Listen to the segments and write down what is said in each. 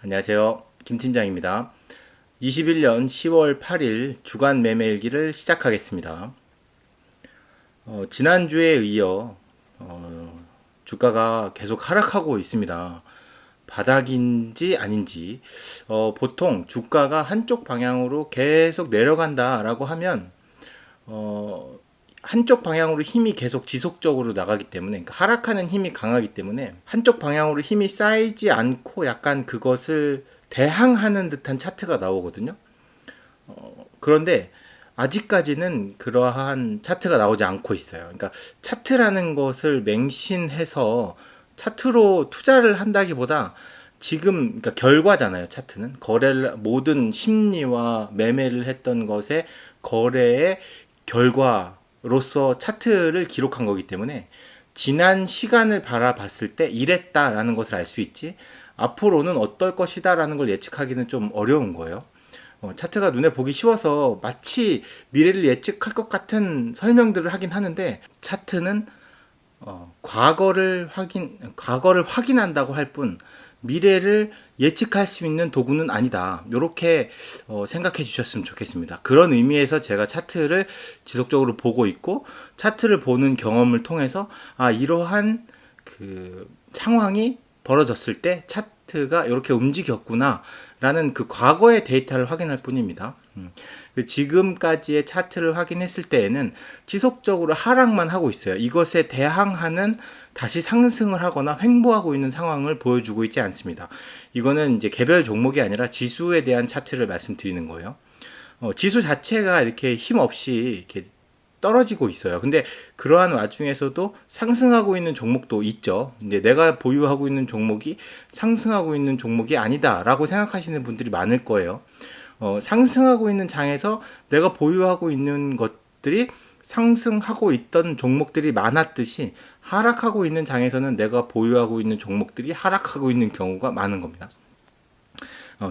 안녕하세요. 김 팀장입니다. 21년 10월 8일 주간 매매일기를 시작하겠습니다. 지난주에 이어 주가가 계속 하락하고 있습니다. 바닥인지 아닌지 보통 주가가 한쪽 방향으로 계속 내려간다라고 하면 어, 한쪽 방향으로 힘이 계속 지속적으로 나가기 때문에, 그러니까 하락하는 힘이 강하기 때문에 한쪽 방향으로 힘이 쌓이지 않고 약간 그것을 대항하는 듯한 차트가 나오거든요. 그런데 아직까지는 그러한 차트가 나오지 않고 있어요. 그러니까 차트라는 것을 맹신해서 차트로 투자를 한다기보다 지금, 그러니까 결과잖아요. 차트는 거래를, 모든 심리와 매매를 했던 것의 거래의 결과로서 차트를 기록한 거기 때문에 지난 시간을 바라봤을 때 이랬다라는 것을 알 수 있지, 앞으로는 어떨 것이다라는 걸 예측하기는 좀 어려운 거예요. 차트가 눈에 보기 쉬워서 마치 미래를 예측할 것 같은 설명들을 하긴 하는데, 차트는 과거를 확인한다고 할 뿐 미래를 예측할 수 있는 도구는 아니다. 이렇게 생각해 주셨으면 좋겠습니다. 그런 의미에서 제가 차트를 지속적으로 보고 있고, 차트를 보는 경험을 통해서 이러한 그 상황이 벌어졌을 때 차트가 이렇게 움직였구나 라는 그 과거의 데이터를 확인할 뿐입니다. 지금까지의 차트를 확인했을 때에는 지속적으로 하락만 하고 있어요. 이것에 대항하는, 다시 상승을 하거나 횡보하고 있는 상황을 보여주고 있지 않습니다. 이거는 이제 개별 종목이 아니라 지수에 대한 차트를 말씀드리는 거예요. 지수 자체가 이렇게 힘없이 이렇게 떨어지고 있어요. 근데 그러한 와중에서도 상승하고 있는 종목도 있죠. 근데 내가 보유하고 있는 종목이 상승하고 있는 종목이 아니다라고 생각하시는 분들이 많을 거예요. 상승하고 있는 장에서 내가 보유하고 있는 것들이 상승하고 있던 종목들이 많았듯이, 하락하고 있는 장에서는 내가 보유하고 있는 종목들이 하락하고 있는 경우가 많은 겁니다.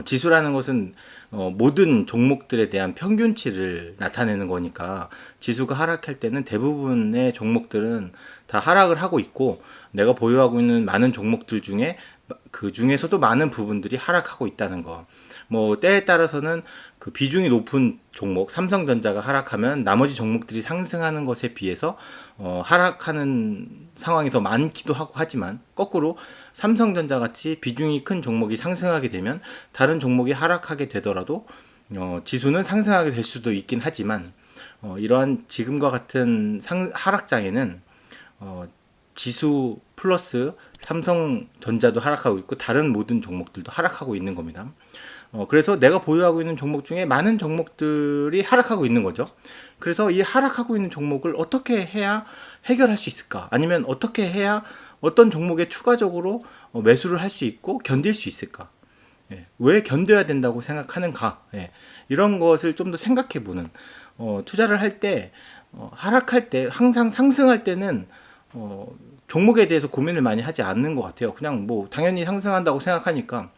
지수라는 것은 모든 종목들에 대한 평균치를 나타내는 거니까, 지수가 하락할 때는 대부분의 종목들은 다 하락을 하고 있고, 내가 보유하고 있는 많은 종목들 중에 그 중에서도 많은 부분들이 하락하고 있다는 거. 뭐 때에 따라서는 그 비중이 높은 종목, 삼성전자가 하락하면 나머지 종목들이 상승하는 것에 비해서 하락하는 상황이 더 많기도 하고 하지만, 거꾸로 삼성전자 같이 비중이 큰 종목이 상승하게 되면 다른 종목이 하락하게 되더라도 지수는 상승하게 될 수도 있긴 하지만, 이러한 지금과 같은 하락장에는 지수 플러스 삼성전자도 하락하고 있고 다른 모든 종목들도 하락하고 있는 겁니다. 그래서 내가 보유하고 있는 종목 중에 많은 종목들이 하락하고 있는 거죠. 그래서 이 하락하고 있는 종목을 어떻게 해야 해결할 수 있을까? 아니면 어떻게 해야 어떤 종목에 추가적으로 매수를 할 수 있고 견딜 수 있을까? 왜 견뎌야 된다고 생각하는가? 이런 것을 좀 더 생각해 보는, 투자를 할 때, 하락할 때, 항상 상승할 때는 종목에 대해서 고민을 많이 하지 않는 것 같아요. 그냥 뭐 당연히 상승한다고 생각하니까.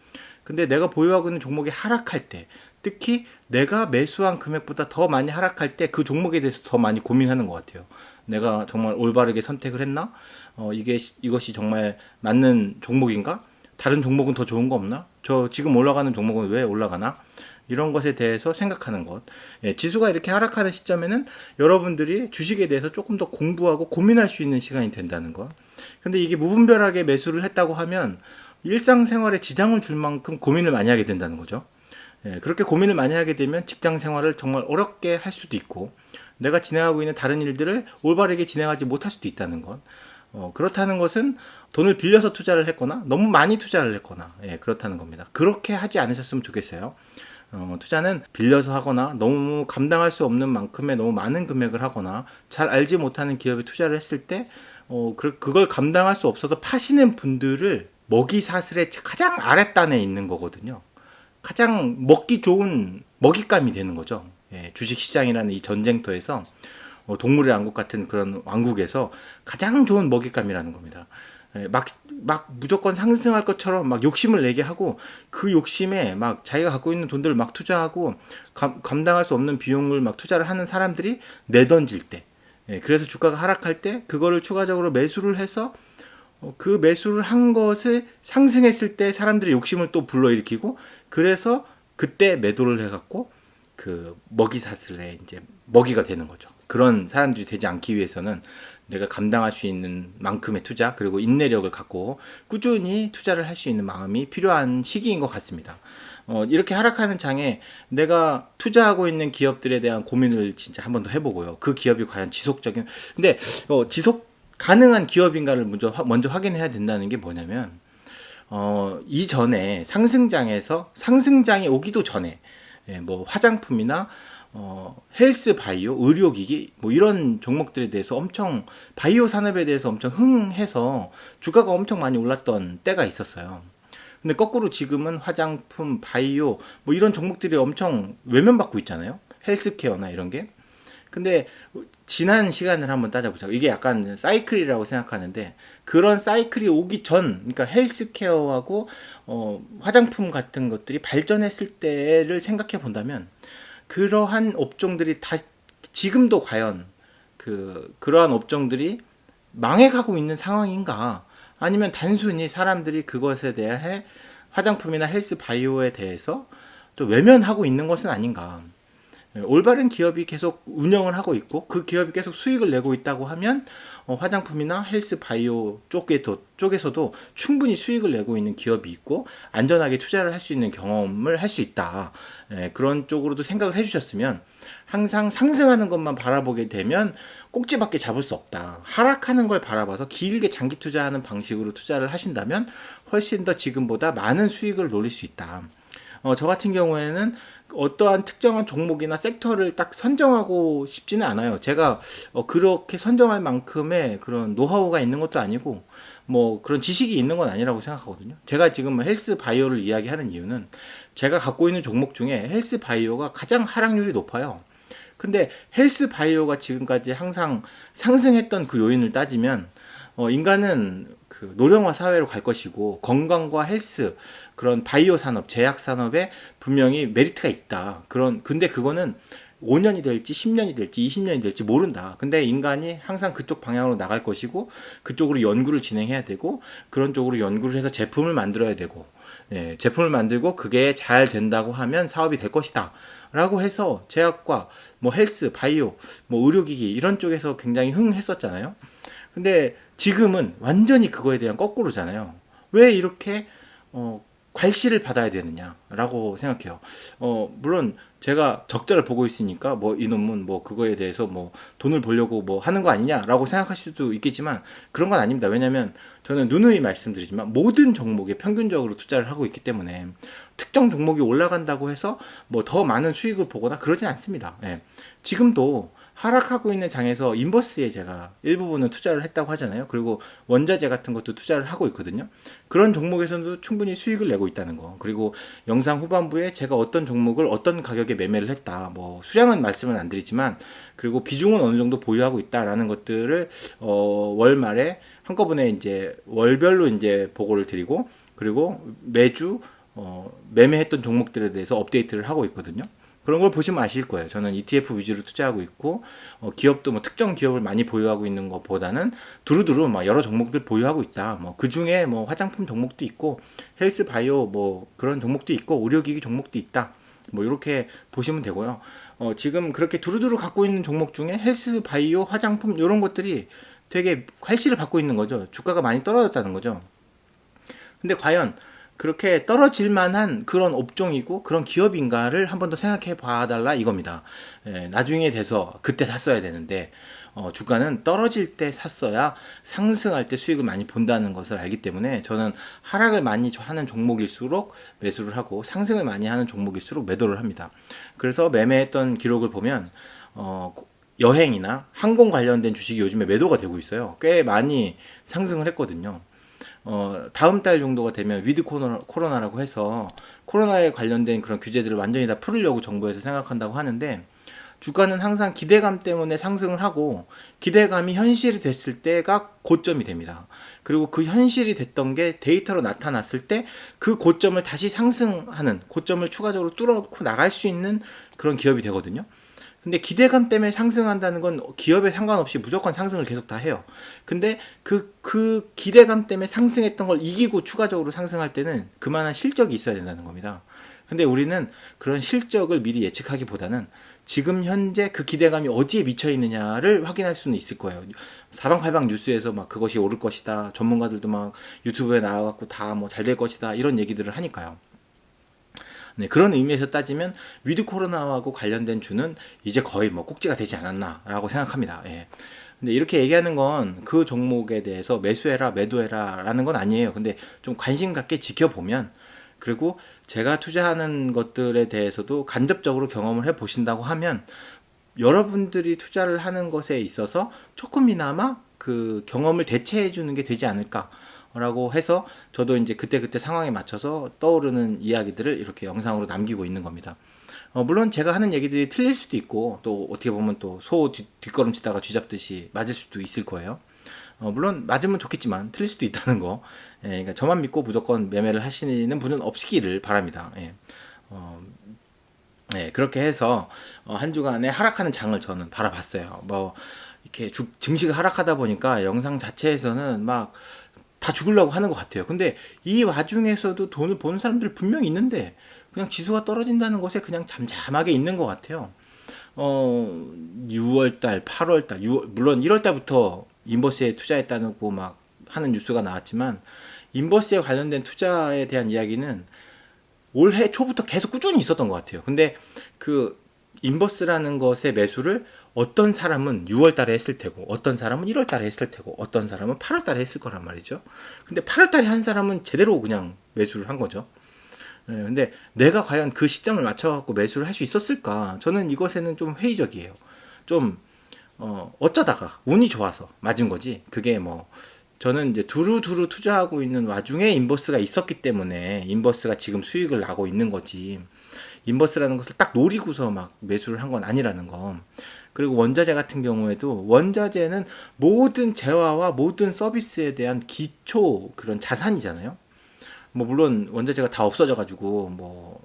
근데 내가 보유하고 있는 종목이 하락할 때, 특히 내가 매수한 금액보다 더 많이 하락할 때 그 종목에 대해서 더 많이 고민하는 것 같아요. 내가 정말 올바르게 선택을 했나? 이것이 정말 맞는 종목인가? 다른 종목은 더 좋은 거 없나? 저 지금 올라가는 종목은 왜 올라가나? 이런 것에 대해서 생각하는 것. 지수가 이렇게 하락하는 시점에는 여러분들이 주식에 대해서 조금 더 공부하고 고민할 수 있는 시간이 된다는 것. 근데 이게 무분별하게 매수를 했다고 하면 일상생활에 지장을 줄 만큼 고민을 많이 하게 된다는 거죠. 그렇게 고민을 많이 하게 되면 직장 생활을 정말 어렵게 할 수도 있고, 내가 진행하고 있는 다른 일들을 올바르게 진행하지 못할 수도 있다는 것. 그렇다는 것은 돈을 빌려서 투자를 했거나 너무 많이 투자를 했거나, 그렇다는 겁니다. 그렇게 하지 않으셨으면 좋겠어요. 투자는 빌려서 하거나 너무 감당할 수 없는 만큼의 너무 많은 금액을 하거나 잘 알지 못하는 기업에 투자를 했을 때 그걸 감당할 수 없어서 파시는 분들을 먹이 사슬의 가장 아랫단에 있는 거거든요. 가장 먹기 좋은 먹잇감이 되는 거죠. 주식시장이라는 이 전쟁터에서, 동물의 왕국 같은 그런 왕국에서 가장 좋은 먹잇감이라는 겁니다. 막 무조건 상승할 것처럼 막 욕심을 내게 하고, 그 욕심에 막 자기가 갖고 있는 돈들을 막 투자하고 감당할 수 없는 비용을 막 투자를 하는 사람들이 내던질 때, 그래서 주가가 하락할 때 그거를 추가적으로 매수를 해서 그 매수를 한 것을 상승했을 때 사람들이 욕심을 또 불러일으키고, 그래서 그때 매도를 해갖고 그 먹이사슬에 이제 먹이가 되는 거죠. 그런 사람들이 되지 않기 위해서는 내가 감당할 수 있는 만큼의 투자, 그리고 인내력을 갖고 꾸준히 투자를 할 수 있는 마음이 필요한 시기인 것 같습니다. 이렇게 하락하는 장에 내가 투자하고 있는 기업들에 대한 고민을 진짜 한 번 더 해보고요. 그 기업이 과연 지속적인, 근데 지속 가능한 기업인가를 먼저 확인해야 된다는 게 뭐냐면, 이전에 상승장이 오기도 전에, 예, 뭐 화장품이나 헬스 바이오, 의료기기 뭐 이런 종목들에 대해서 엄청, 바이오 산업에 대해서 엄청 흥해서 주가가 엄청 많이 올랐던 때가 있었어요. 근데 거꾸로 지금은 화장품, 바이오 뭐 이런 종목들이 엄청 외면받고 있잖아요. 헬스케어나 이런 게. 근데 지난 시간을 한번 따져보자고. 이게 약간 사이클이라고 생각하는데, 그런 사이클이 오기 전, 그러니까 헬스케어하고 화장품 같은 것들이 발전했을 때를 생각해 본다면, 그러한 업종들이 다 지금도 과연 그러한 업종들이 망해가고 있는 상황인가? 아니면 단순히 사람들이 그것에 대해, 화장품이나 헬스 바이오에 대해서 또 외면하고 있는 것은 아닌가? 올바른 기업이 계속 운영을 하고 있고 그 기업이 계속 수익을 내고 있다고 하면, 화장품이나 헬스 바이오 쪽에서도 충분히 수익을 내고 있는 기업이 있고 안전하게 투자를 할 수 있는 경험을 할 수 있다. 그런 쪽으로도 생각을 해주셨으면, 항상 상승하는 것만 바라보게 되면 꼭지밖에 잡을 수 없다. 하락하는 걸 바라봐서 길게 장기 투자하는 방식으로 투자를 하신다면 훨씬 더 지금보다 많은 수익을 노릴 수 있다. 저 같은 경우에는 어떠한 특정한 종목이나 섹터를 딱 선정하고 싶지는 않아요. 제가 그렇게 선정할 만큼의 그런 노하우가 있는 것도 아니고 뭐 그런 지식이 있는 건 아니라고 생각하거든요. 제가 지금 헬스 바이오를 이야기하는 이유는, 제가 갖고 있는 종목 중에 헬스 바이오가 가장 하락률이 높아요. 근데 헬스 바이오가 지금까지 항상 상승했던 그 요인을 따지면, 인간은 그 노령화 사회로 갈 것이고 건강과 헬스, 그런 바이오 산업, 제약 산업에 분명히 메리트가 있다. 근데 그거는 5년이 될지 10년이 될지 20년이 될지 모른다. 근데 인간이 항상 그쪽 방향으로 나갈 것이고 그쪽으로 연구를 진행해야 되고, 그런 쪽으로 연구를 해서 제품을 만들어야 되고, 예, 제품을 만들고 그게 잘 된다고 하면 사업이 될 것이다. 라고 해서 제약과 뭐 헬스, 바이오, 뭐 의료기기 이런 쪽에서 굉장히 흥했었잖아요. 근데 지금은 완전히 그거에 대한 거꾸로잖아요. 왜 이렇게 괄시를 받아야 되느냐라고 생각해요. 물론 제가 적자를 보고 있으니까 뭐 이놈은 뭐 그거에 대해서 뭐 돈을 벌려고 뭐 하는 거 아니냐라고 생각하실 수도 있겠지만, 그런 건 아닙니다. 왜냐면 저는 누누이 말씀드리지만 모든 종목에 평균적으로 투자를 하고 있기 때문에, 특정 종목이 올라간다고 해서 뭐 더 많은 수익을 보거나 그러진 않습니다. 예. 지금도 하락하고 있는 장에서 인버스에 제가 일부분은 투자를 했다고 하잖아요. 그리고 원자재 같은 것도 투자를 하고 있거든요. 그런 종목에서도 충분히 수익을 내고 있다는 거. 그리고 영상 후반부에 제가 어떤 종목을 어떤 가격에 매매를 했다, 뭐 수량은 말씀은 안 드리지만, 그리고 비중은 어느 정도 보유하고 있다라는 것들을 월 말에 한꺼번에 이제 월별로 이제 보고를 드리고, 그리고 매주 매매했던 종목들에 대해서 업데이트를 하고 있거든요. 그런 걸 보시면 아실 거예요. 저는 ETF 위주로 투자하고 있고, 기업도 뭐 특정 기업을 많이 보유하고 있는 것보다는 두루두루 막 여러 종목들 보유하고 있다. 뭐 그 중에 뭐 화장품 종목도 있고, 헬스 바이오 뭐 그런 종목도 있고, 의료기기 종목도 있다. 뭐 이렇게 보시면 되고요. 지금 그렇게 두루두루 갖고 있는 종목 중에 헬스 바이오, 화장품 이런 것들이 되게 괄시를 받고 있는 거죠. 주가가 많이 떨어졌다는 거죠. 근데 과연 그렇게 떨어질 만한 그런 업종이고 그런 기업인가를 한 번 더 생각해 봐달라 이겁니다. 나중에 돼서 그때 샀어야 되는데, 주가는 떨어질 때 샀어야 상승할 때 수익을 많이 본다는 것을 알기 때문에, 저는 하락을 많이 하는 종목일수록 매수를 하고 상승을 많이 하는 종목일수록 매도를 합니다. 그래서 매매했던 기록을 보면 여행이나 항공 관련된 주식이 요즘에 매도가 되고 있어요. 꽤 많이 상승을 했거든요. 다음 달 정도가 되면 위드 코로나라고 해서 코로나에 관련된 그런 규제들을 완전히 다 풀으려고 정부에서 생각한다고 하는데, 주가는 항상 기대감 때문에 상승을 하고, 기대감이 현실이 됐을 때가 고점이 됩니다. 그리고 그 현실이 됐던 게 데이터로 나타났을 때 그 고점을 다시 상승하는, 고점을 추가적으로 뚫어놓고 나갈 수 있는 그런 기업이 되거든요. 근데 기대감 때문에 상승한다는 건 기업에 상관없이 무조건 상승을 계속 다 해요. 근데 그 기대감 때문에 상승했던 걸 이기고 추가적으로 상승할 때는 그만한 실적이 있어야 된다는 겁니다. 근데 우리는 그런 실적을 미리 예측하기보다는 지금 현재 그 기대감이 어디에 미쳐 있느냐를 확인할 수는 있을 거예요. 사방팔방 뉴스에서 막 그것이 오를 것이다. 전문가들도 막 유튜브에 나와갖고 다 뭐 잘 될 것이다. 이런 얘기들을 하니까요. 네, 그런 의미에서 따지면 위드 코로나하고 관련된 주는 이제 거의 뭐 꼭지가 되지 않았나라고 생각합니다. 예. 근데 이렇게 얘기하는 건 그 종목에 대해서 매수해라, 매도해라 라는 건 아니에요. 근데 좀 관심 갖게 지켜보면, 그리고 제가 투자하는 것들에 대해서도 간접적으로 경험을 해 보신다고 하면 여러분들이 투자를 하는 것에 있어서 조금이나마 그 경험을 대체해 주는 게 되지 않을까라고 해서 저도 이제 그때그때 상황에 맞춰서 떠오르는 이야기들을 이렇게 영상으로 남기고 있는 겁니다. 물론 제가 하는 얘기들이 틀릴 수도 있고, 또 어떻게 보면 또 소 뒷걸음치다가 쥐잡듯이 맞을 수도 있을 거예요. 물론 맞으면 좋겠지만 틀릴 수도 있다는 거. 예, 그러니까 저만 믿고 무조건 매매를 하시는 분은 없기를 바랍니다. 예. 어, 네, 그렇게 해서 한 주간의 하락하는 장을 저는 바라봤어요. 뭐 이렇게 증시가 하락하다 보니까 영상 자체에서는 막 다 죽으려고 하는 것 같아요. 근데 이 와중에서도 돈을 버는 사람들 분명히 있는데 그냥 지수가 떨어진다는 것에 그냥 잠잠하게 있는 것 같아요. 6월달, 8월달, 6월, 물론 1월달부터 인버스에 투자했다고 막 하는 뉴스가 나왔지만 인버스에 관련된 투자에 대한 이야기는 올해 초부터 계속 꾸준히 있었던 것 같아요. 근데 그 인버스라는 것의 매수를 어떤 사람은 6월 달에 했을 테고, 어떤 사람은 1월 달에 했을 테고, 어떤 사람은 8월 달에 했을 거란 말이죠. 근데 8월 달에 한 사람은 제대로 그냥 매수를 한 거죠. 네, 근데 내가 과연 그 시점을 맞춰갖고 매수를 할 수 있었을까? 저는 이것에는 좀 회의적이에요. 좀, 어쩌다가 운이 좋아서 맞은 거지. 그게 뭐, 저는 이제 두루두루 투자하고 있는 와중에 인버스가 있었기 때문에 인버스가 지금 수익을 나고 있는 거지. 인버스라는 것을 딱 노리고서 막 매수를 한 건 아니라는 거. 그리고 원자재 같은 경우에도 원자재는 모든 재화와 모든 서비스에 대한 기초 그런 자산이잖아요. 뭐 물론 원자재가 다 없어져 가지고 뭐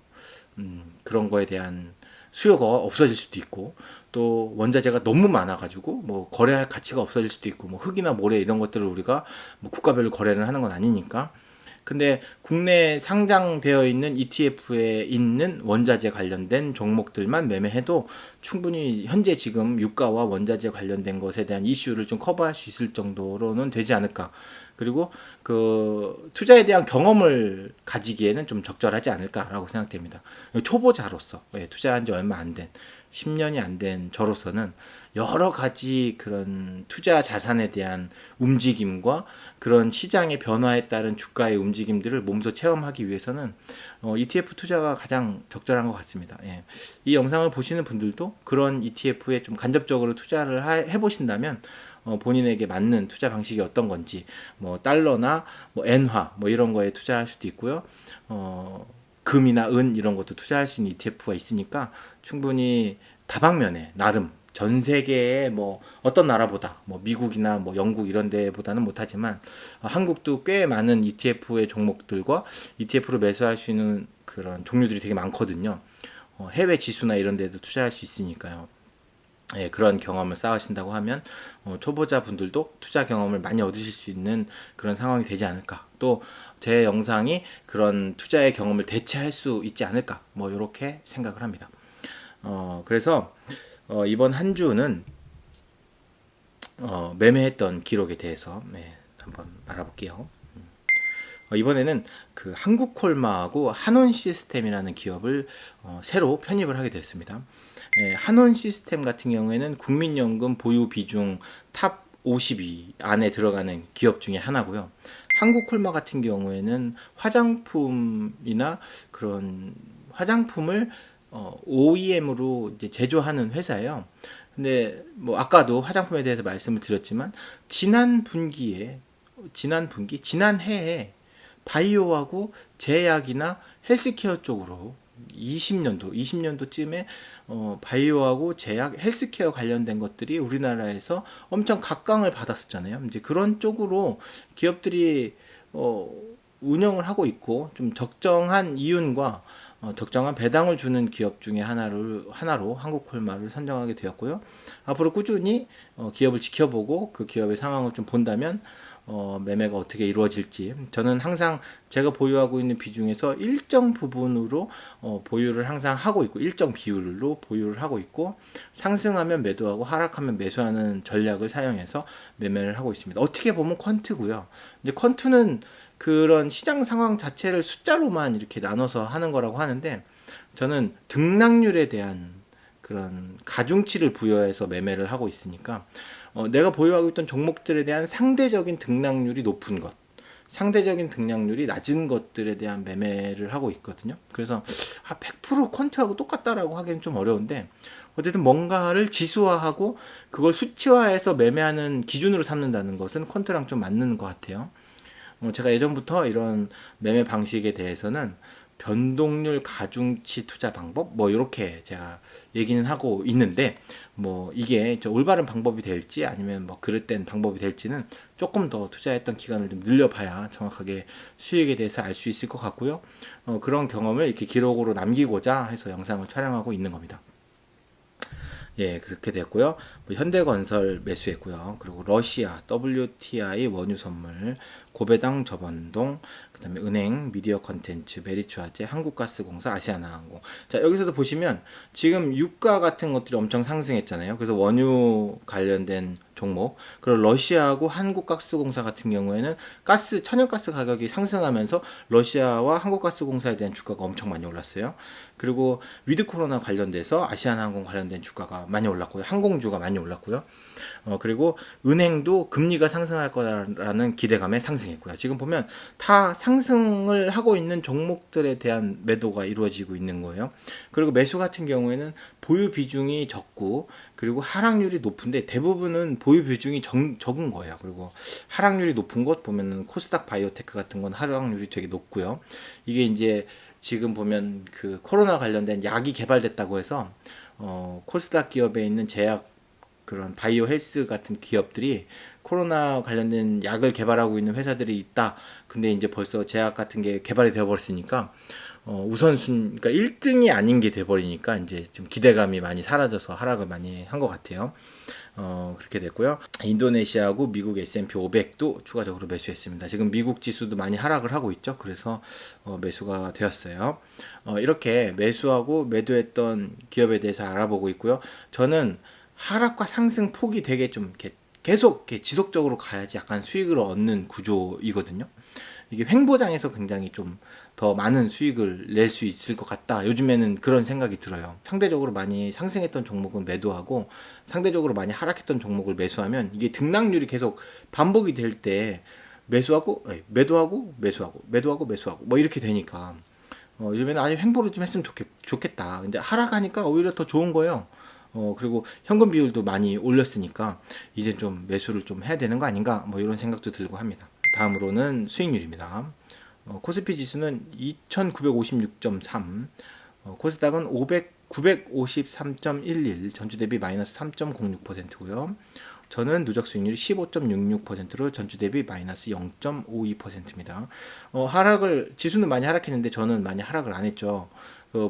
그런 거에 대한 수요가 없어질 수도 있고, 또 원자재가 너무 많아가지고 뭐 거래할 가치가 없어질 수도 있고, 뭐 흙이나 모래 이런 것들을 우리가 뭐 국가별로 거래를 하는 건 아니니까. 근데 국내 상장되어 있는 ETF에 있는 원자재 관련된 종목들만 매매해도 충분히 현재 지금 유가와 원자재 관련된 것에 대한 이슈를 좀 커버할 수 있을 정도로는 되지 않을까. 그리고 그 투자에 대한 경험을 가지기에는 좀 적절하지 않을까라고 생각됩니다. 초보자로서, 투자한 지 얼마 안 된, 10년이 안 된 저로서는 여러 가지 그런 투자 자산에 대한 움직임과 그런 시장의 변화에 따른 주가의 움직임들을 몸소 체험하기 위해서는 ETF 투자가 가장 적절한 것 같습니다. 예. 이 영상을 보시는 분들도 그런 ETF에 좀 간접적으로 투자를 해보신다면 본인에게 맞는 투자 방식이 어떤 건지, 뭐 달러나 뭐 엔화 뭐 이런 거에 투자할 수도 있고요. 금이나 은 이런 것도 투자할 수 있는 ETF가 있으니까 충분히 다방면에 나름 전 세계의 뭐 어떤 나라보다 뭐 미국이나 뭐 영국 이런 데보다는 못하지만 한국도 꽤 많은 ETF의 종목들과 ETF로 매수할 수 있는 그런 종류들이 되게 많거든요. 해외 지수나 이런 데도 투자할 수 있으니까요. 예, 그런 경험을 쌓으신다고 하면 초보자분들도 투자 경험을 많이 얻으실 수 있는 그런 상황이 되지 않을까. 또 제 영상이 그런 투자의 경험을 대체할 수 있지 않을까. 뭐 이렇게 생각을 합니다. 그래서 이번 한 주는 매매했던 기록에 대해서 한번 알아볼게요. 이번에는 그 한국콜마하고 한온시스템이라는 기업을 새로 편입을 하게 됐습니다. 한온시스템 같은 경우에는 국민연금 보유 비중 탑 50위 안에 들어가는 기업 중에 하나고요. 한국콜마 같은 경우에는 화장품이나 그런 화장품을 OEM으로 이제 제조하는 회사예요. 근데 뭐 아까도 화장품에 대해서 말씀을 드렸지만 지난해에 바이오하고 제약이나 헬스케어 쪽으로 20년도쯤에 바이오하고 제약, 헬스케어 관련된 것들이 우리나라에서 엄청 각광을 받았었잖아요. 이제 그런 쪽으로 기업들이 운영을 하고 있고 좀 적정한 이윤과 적정한 배당을 주는 기업 중에 하나로 한국콜마를 선정하게 되었고요. 앞으로 꾸준히 기업을 지켜보고 그 기업의 상황을 좀 본다면 매매가 어떻게 이루어질지, 저는 항상 제가 보유하고 있는 비중에서 일정 부분으로 보유를 항상 하고 있고, 일정 비율로 보유를 하고 있고, 상승하면 매도하고 하락하면 매수하는 전략을 사용해서 매매를 하고 있습니다. 어떻게 보면 퀀트고요. 이제 퀀트는 그런 시장 상황 자체를 숫자로만 이렇게 나눠서 하는 거라고 하는데, 저는 등락률에 대한 그런 가중치를 부여해서 매매를 하고 있으니까, 내가 보유하고 있던 종목들에 대한 상대적인 등락률이 높은 것, 상대적인 등락률이 낮은 것들에 대한 매매를 하고 있거든요. 그래서 100% 퀀트하고 똑같다라고 하기는 좀 어려운데, 어쨌든 뭔가를 지수화하고 그걸 수치화해서 매매하는 기준으로 삼는다는 것은 퀀트랑 좀 맞는 것 같아요. 제가 예전부터 이런 매매 방식에 대해서는 변동률 가중치 투자 방법 뭐 이렇게 제가 얘기는 하고 있는데, 뭐 이게 올바른 방법이 될지 아니면 뭐 그릇된 방법이 될지는 조금 더 투자했던 기간을 좀 늘려봐야 정확하게 수익에 대해서 알 수 있을 것 같고요. 그런 경험을 이렇게 기록으로 남기고자 해서 영상을 촬영하고 있는 겁니다. 예, 그렇게 됐고요. 뭐 현대건설 매수했고요. 그리고 러시아, WTI 원유선물, 고배당 저변동, 그다음에 은행, 미디어 컨텐츠, 메리츠화재, 한국가스공사, 아시아나항공. 자, 여기서도 보시면 지금 유가 같은 것들이 엄청 상승했잖아요. 그래서 원유 관련된 종목, 그리고 러시아하고 한국가스공사 같은 경우에는 천연가스 가격이 상승하면서 러시아와 한국가스공사에 대한 주가가 엄청 많이 올랐어요. 그리고 위드 코로나 관련돼서 아시아나항공 관련된 주가가 많이 올랐고요. 항공주가 많이 올랐고요. 그리고 은행도 금리가 상승할 거라는 기대감에 상승했고요. 지금 보면 다 상승을 하고 있는 종목들에 대한 매도가 이루어지고 있는 거예요. 그리고 매수 같은 경우에는 보유 비중이 적고, 그리고 하락률이 높은데 대부분은 보유 비중이 적은 거예요. 그리고 하락률이 높은 것 보면은 코스닥 바이오테크 같은 건 하락률이 되게 높고요. 이게 이제 지금 보면 그 코로나 관련된 약이 개발됐다고 해서 코스닥 기업에 있는 제약, 그런 바이오 헬스 같은 기업들이 코로나 관련된 약을 개발하고 있는 회사들이 있다. 근데 이제 벌써 제약 같은 게 개발이 되어 버렸으니까 그러니까 1등이 아닌 게 돼 버리니까 이제 좀 기대감이 많이 사라져서 하락을 많이 한 것 같아요. 그렇게 됐고요. 인도네시아하고 미국 S&P 500도 추가적으로 매수했습니다. 지금 미국 지수도 많이 하락을 하고 있죠. 그래서 매수가 되었어요. 이렇게 매수하고 매도했던 기업에 대해서 알아보고 있고요. 저는 하락과 상승 폭이 되게 좀 이렇게 계속 이렇게 지속적으로 가야지 약간 수익을 얻는 구조이거든요. 이게 횡보장에서 굉장히 좀 더 많은 수익을 낼 수 있을 것 같다. 요즘에는 그런 생각이 들어요. 상대적으로 많이 상승했던 종목은 매도하고, 상대적으로 많이 하락했던 종목을 매수하면 이게 등락률이 계속 반복이 될 때 매도하고 매수하고 뭐 이렇게 되니까 요즘에는 아예 횡보를 좀 했으면 좋겠다. 근데 하락하니까 오히려 더 좋은 거예요. 그리고 현금 비율도 많이 올렸으니까 이제 좀 매수를 좀 해야 되는 거 아닌가, 뭐 이런 생각도 들고 합니다. 다음으로는 수익률입니다. 코스피 지수는 2956.3, 코스닥은 953.11, 전주 대비 마이너스 3.06%고요. 저는 누적 수익률이 15.66%로 전주 대비 마이너스 0.52%입니다. 지수는 많이 하락했는데 저는 많이 하락을 안 했죠.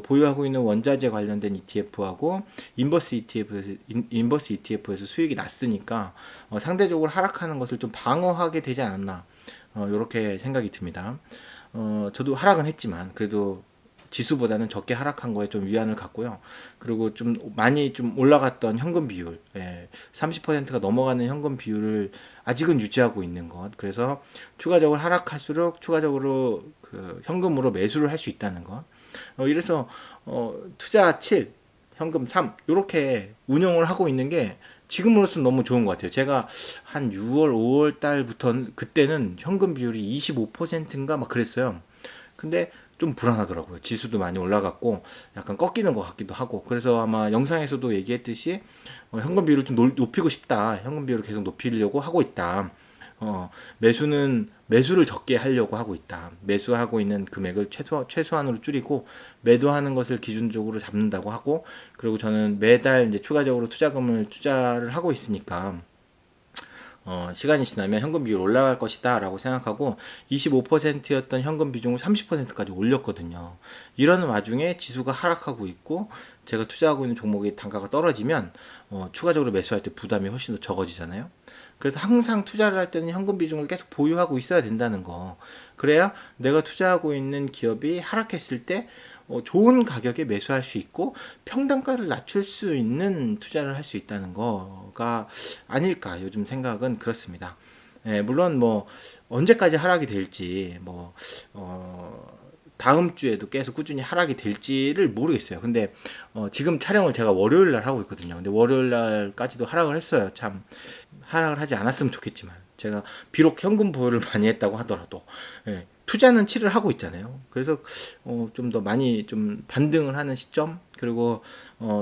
보유하고 있는 원자재 관련된 ETF하고 인버스 ETF에서 수익이 났으니까 상대적으로 하락하는 것을 좀 방어하게 되지 않았나, 이렇게 생각이 듭니다. 저도 하락은 했지만 그래도 지수보다는 적게 하락한 거에 좀 위안을 갖고요. 그리고 좀 많이 좀 올라갔던 현금 비율, 30%가 넘어가는 현금 비율을 아직은 유지하고 있는 것. 그래서 추가적으로 하락할수록 추가적으로 그 현금으로 매수를 할 수 있다는 것. 이래서 투자 7, 현금 3 이렇게 운영을 하고 있는 게 지금으로서는 너무 좋은 것 같아요. 제가 한 6월, 5월 달부터 그때는 현금 비율이 25%인가 막 그랬어요. 근데 좀 불안하더라고요. 지수도 많이 올라갔고 약간 꺾이는 것 같기도 하고, 그래서 아마 영상에서도 얘기했듯이 현금 비율을 좀 높이고 싶다. 현금 비율을 계속 높이려고 하고 있다. 매수를 적게 하려고 하고 있다. 매수하고 있는 금액을 최소한으로 줄이고 매도하는 것을 기준적으로 잡는다고 하고, 그리고 저는 매달 이제 추가적으로 투자금을 투자를 하고 있으니까 시간이 지나면 현금 비율 올라갈 것이다 라고 생각하고 25%였던 현금 비중을 30%까지 올렸거든요. 이런 와중에 지수가 하락하고 있고 제가 투자하고 있는 종목의 단가가 떨어지면 추가적으로 매수할 때 부담이 훨씬 더 적어지잖아요. 그래서 항상 투자를 할 때는 현금 비중을 계속 보유하고 있어야 된다는 거. 그래야 내가 투자하고 있는 기업이 하락했을 때 좋은 가격에 매수할 수 있고 평단가를 낮출 수 있는 투자를 할 수 있다는 거가 아닐까 요즘 생각은 그렇습니다. 예, 물론 뭐 언제까지 하락이 될지 다음 주에도 계속 꾸준히 하락이 될지를 모르겠어요. 근데 지금 촬영을 제가 월요일 날 하고 있거든요. 근데 월요일 날까지도 하락을 했어요. 참 하락을 하지 않았으면 좋겠지만 제가 비록 현금 보유를 많이 했다고 하더라도 예, 투자는 치를 하고 있잖아요. 그래서 좀 더 많이 좀 반등을 하는 시점 그리고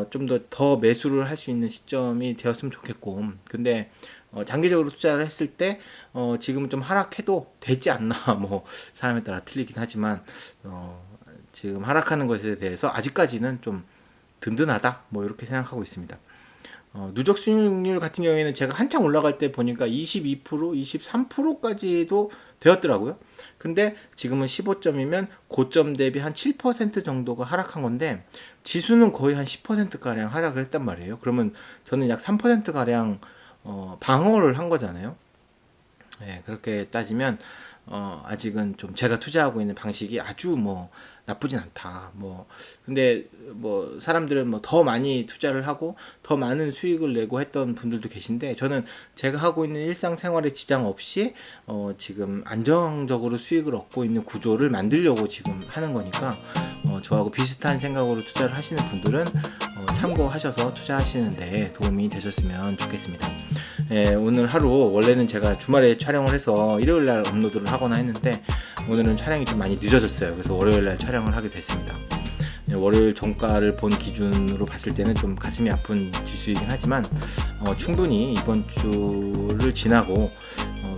좀 더 매수를 할 수 있는 시점이 되었으면 좋겠고 근데 장기적으로 투자를 했을 때 지금 좀 하락해도 되지 않나 뭐 사람에 따라 틀리긴 하지만 지금 하락하는 것에 대해서 아직까지는 좀 든든하다 뭐 이렇게 생각하고 있습니다. 누적 수익률 같은 경우에는 제가 한창 올라갈 때 보니까 22%, 23%까지도 되었더라고요. 근데 지금은 15점이면 고점 대비 한 7% 정도가 하락한 건데 지수는 거의 한 10%가량 하락을 했단 말이에요. 그러면 저는 약 3%가량 방어를 한 거잖아요. 네, 그렇게 따지면 아직은 좀 제가 투자하고 있는 방식이 아주 뭐 나쁘진 않다. 근데 사람들은 더 많이 투자를 하고 더 많은 수익을 내고 했던 분들도 계신데 저는 제가 하고 있는 일상생활에 지장 없이 지금 안정적으로 수익을 얻고 있는 구조를 만들려고 지금 하는 거니까 저하고 비슷한 생각으로 투자를 하시는 분들은 참고하셔서 투자하시는데 도움이 되셨으면 좋겠습니다. 예, 오늘 하루 원래는 제가 주말에 촬영을 해서 일요일날 업로드를 하거나 했는데 오늘은 촬영이 좀 많이 늦어졌어요. 그래서 월요일날 촬영을 하게 됐습니다. 예, 월요일 종가를 본 기준으로 봤을 때는 좀 가슴이 아픈 지수이긴 하지만 충분히 이번 주를 지나고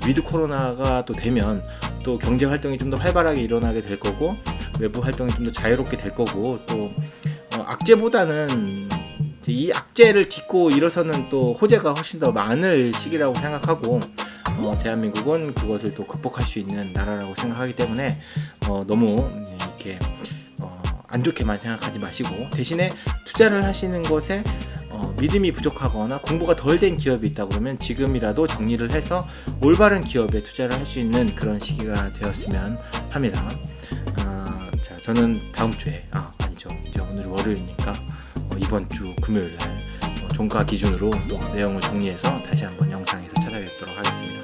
위드 코로나가 또 되면 또 경제 활동이 좀 더 활발하게 일어나게 될 거고 외부 활동이 좀 더 자유롭게 될 거고 또 악재보다는 이 악재를 딛고 일어서는 또 호재가 훨씬 더 많을 시기라고 생각하고 대한민국은 그것을 또 극복할 수 있는 나라라고 생각하기 때문에 너무 이렇게 안 좋게만 생각하지 마시고 대신에 투자를 하시는 것에 믿음이 부족하거나 공부가 덜 된 기업이 있다 그러면 지금이라도 정리를 해서 올바른 기업에 투자를 할 수 있는 그런 시기가 되었으면 합니다. 자, 저는 다음 주에 아니죠. 이제 오늘 월요일이니까 이번 주 금요일 날 종가 기준으로 또 내용을 정리해서 다시 한번 영상에서 찾아뵙도록 하겠습니다.